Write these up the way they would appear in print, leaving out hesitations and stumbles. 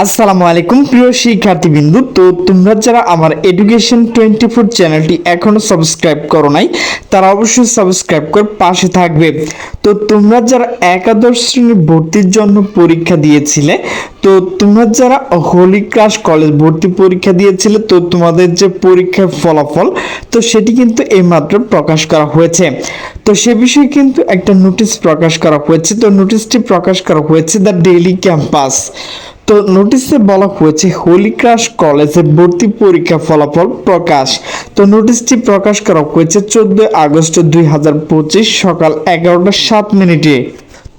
আসসালামু আলাইকুম প্রিয় শিক্ষার্থীবৃন্দু। তো তোমরা যারা আমার এডুকেশন 24 চ্যানেলটি এখনো সাবস্ক্রাইব করো নাই তারা অবশ্যই সাবস্ক্রাইব করে পাশে থাকবে। তো তোমরা যারা একাদশ শ্রেণী ভর্তির জন্য পরীক্ষা দিয়েছিলে, তো তোমরা যারা হোলি ক্রাশ কলেজ ভর্তি পরীক্ষা দিয়েছিলে, তো তোমাদের যে পরীক্ষার ফলাফল তো সেটি কিন্তু এইমাত্র প্রকাশ করা হয়েছে। তো সে বিষয়ে কিন্তু একটা নোটিশ প্রকাশ করা হয়েছে। তো নোটিশটি প্রকাশ করা হয়েছে দ্য ডেইলি ক্যাম্পাস। তো নোটিশে বলা হয়েছে হোলি ক্রাশ কলেজে ভর্তি পরীক্ষা ফলাফল প্রকাশ। তো নোটিশটি প্রকাশ করা হয়েছে 14 আগস্ট 2025 সকাল 11:07।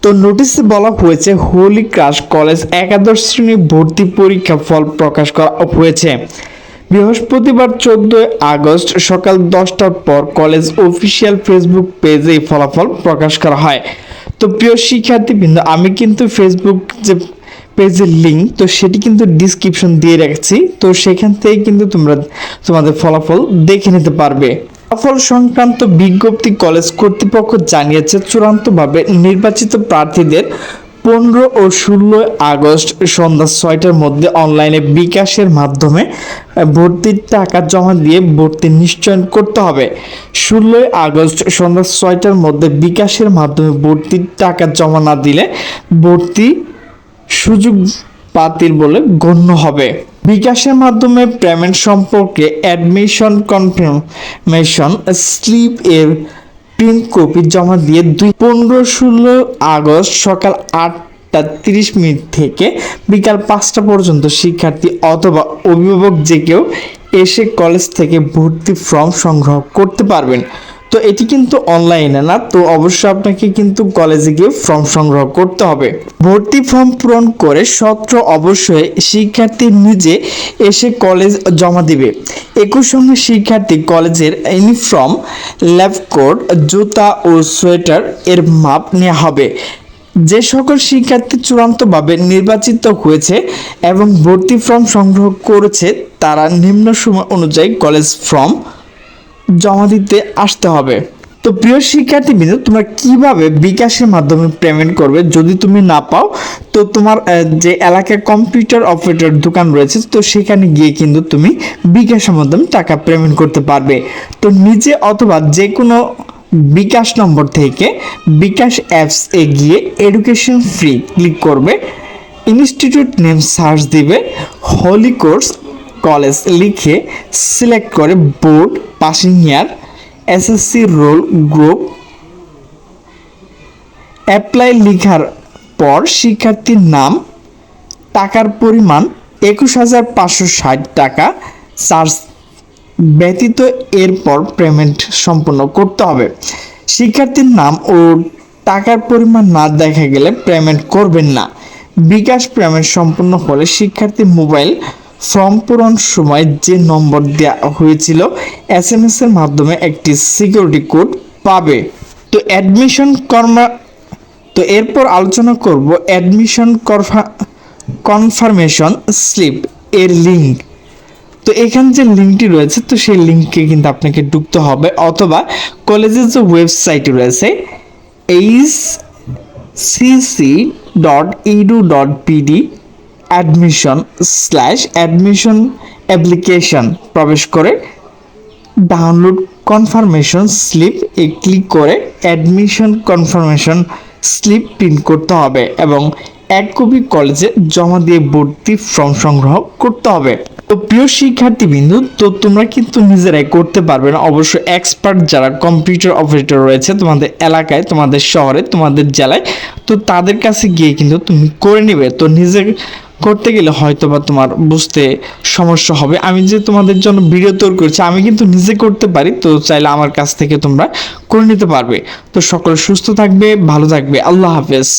তো নোটিশে বলা হয়েছে হোলি ক্রাশ কলেজ একাদশ শ্রেণী ভর্তি পরীক্ষা ফল প্রকাশ করা হয়েছে বৃহস্পতিবার 14 আগস্ট সকাল 10টার পর কলেজ অফিসিয়াল ফেসবুক পেজে এই ফলাফল প্রকাশ করা হয়। তো প্রিয় শিক্ষার্থীবৃন্দ, আমি কিন্তু ফেসবুক যে পেজের লিঙ্ক তো সেটি কিন্তু ডিসক্রিপশন দিয়ে রাখছি, তো সেখান থেকে কিন্তু তোমাদের ফলাফল দেখে নিতে পারবে। ফলাফল সংক্রান্ত বিজ্ঞপ্তি কলেজ কর্তৃপক্ষ জানিয়েছে চূড়ান্তভাবে নির্বাচিত প্রার্থীদের 15 ও 16 আগস্ট সন্ধ্যা 6টার মধ্যে অনলাইনে বিকাশের মাধ্যমে ভর্তির টাকা জমা দিয়ে ভর্তি নিশ্চয়ন করতে হবে। 16 আগস্ট সন্ধ্যা 6টার মধ্যে বিকাশের মাধ্যমে ভর্তির টাকা জমা না দিলে ভর্তি সুযোগ বাতিল বলে গণ্য হবে। বিকাশের মাধ্যমে পেমেন্ট সম্পর্কে অ্যাডমিশন কনফার্মেশন স্লিপ এর প্রিন্ট কপি জমা দিয়ে 15-16 আগস্ট সকাল 8:30 থেকে বিকাল 5টা পর্যন্ত শিক্ষার্থী অথবা অভিভাবক যে কেউ এসে কলেজ থেকে ভর্তি ফর্ম সংগ্রহ করতে পারবেন। তো এটি কিন্তু অনলাইনে না, তো অবশ্যই আপনাকে কিন্তু কলেজে গিয়ে ফর্ম সংগ্রহ করতে হবে। ভর্তি ফর্ম পূরণ করে সত্র অবশ্যই শিক্ষার্থী নিজে এসে কলেজ জমা দিবে। একই সঙ্গে শিক্ষার্থী কলেজের ইউনিফর্ম, ল্যাব কোট, জুতা ও সোয়েটার এর মাপ নেওয়া হবে। যে সকল শিক্ষার্থী চূড়ান্তভাবে নির্বাচিত হয়েছে এবং ভর্তি ফর্ম সংগ্রহ করেছে তারা নিম্ন সময় অনুযায়ী কলেজ ফর্ম জমা দিতে আসতে হবে। তো প্রিয় শিক্ষার্থীবৃন্দ, তোমরা কিভাবে বিকাশের মাধ্যমে পেমেন্ট করবে যদি তুমি না পাও, তো তোমার যে এলাকায় কম্পিউটার অপারেটর দোকান রয়েছে তো সেখানে গিয়ে কিন্তু তুমি বিকাশের মাধ্যমে টাকা পেমেন্ট করতে পারবে। তো নিজে অথবা যে কোনো বিকাশ নম্বর থেকে বিকাশ অ্যাপস এ গিয়ে এডুকেশন ফ্রি ক্লিক করবে, ইনস্টিটিউট নেম সার্চ দিবে, হোলি কোর্স কলেজ লিখে সিলেক্ট করে বোর্ড, পাসিং ইয়ার, এসএসসি রোল গ্রুপ অ্যাপ্লাই লেখার পর শিক্ষার্থীর নাম, টাকার পরিমাণ 21,560 টাকা চার্জ ব্যতীত এরপর পেমেন্ট সম্পন্ন করতে হবে। শিক্ষার্থীর নাম ও টাকার পরিমাণ না দেখা গেলে পেমেন্ট করবেন না। বিকাশ পেমেন্ট সম্পন্ন হলে শিক্ষার্থীর মোবাইল ফর্ম পূরণ সময় যে নম্বর দেওয়া হয়েছিল SMS এর মাধ্যমে একটি সিকিউরিটি কোড পাবে। তো এরপর আলোচনা করব অ্যাডমিশন কনফার্মেশন স্লিপ এর লিঙ্ক। তো এখানে যে লিঙ্কটি রয়েছে তো সেই লিঙ্কে কিন্তু আপনাকে ঢুকতে হবে, অথবা কলেজের যে ওয়েবসাইট রয়েছে hcc.edu.pd admission অ্যাপ্লিকেশন প্রবেশ করে ডাউনলোড কনফার্মেশন স্লিপ এ ক্লিক করে অ্যাডমিশন কনফার্মেশন স্লিপ প্রিন্ট করতে হবে এবং 1 কপি কলেজে জমা দিয়ে ভর্তি ফর্ম সংগ্রহ করতে হবে। তো প্রিয় শিক্ষার্থীবৃন্দু, তো তোমরা কিন্তু নিজেরাই করতে পারবে না, অবশ্যই এক্সপার্ট যারা কম্পিউটার অপারেটর রয়েছে তোমাদের এলাকায়, তোমাদের শহরে, তোমাদের জেলায়, তো তাদের কাছে গিয়ে কিন্তু তুমি করে নেবে। তো নিজে করতে গেলে হয়তো বা তোমার বুঝতে সমস্যা হবে। আমি যে তোমাদের জন্য ভিডিও তৈরি করছি আমি কিন্তু নিজে করতে পারি, তো চাইলে আমার কাছ থেকে তোমরা করে নিতে পারবে। তো সকলে সুস্থ থাকবে, ভালো থাকবে, আল্লাহ হাফেজ।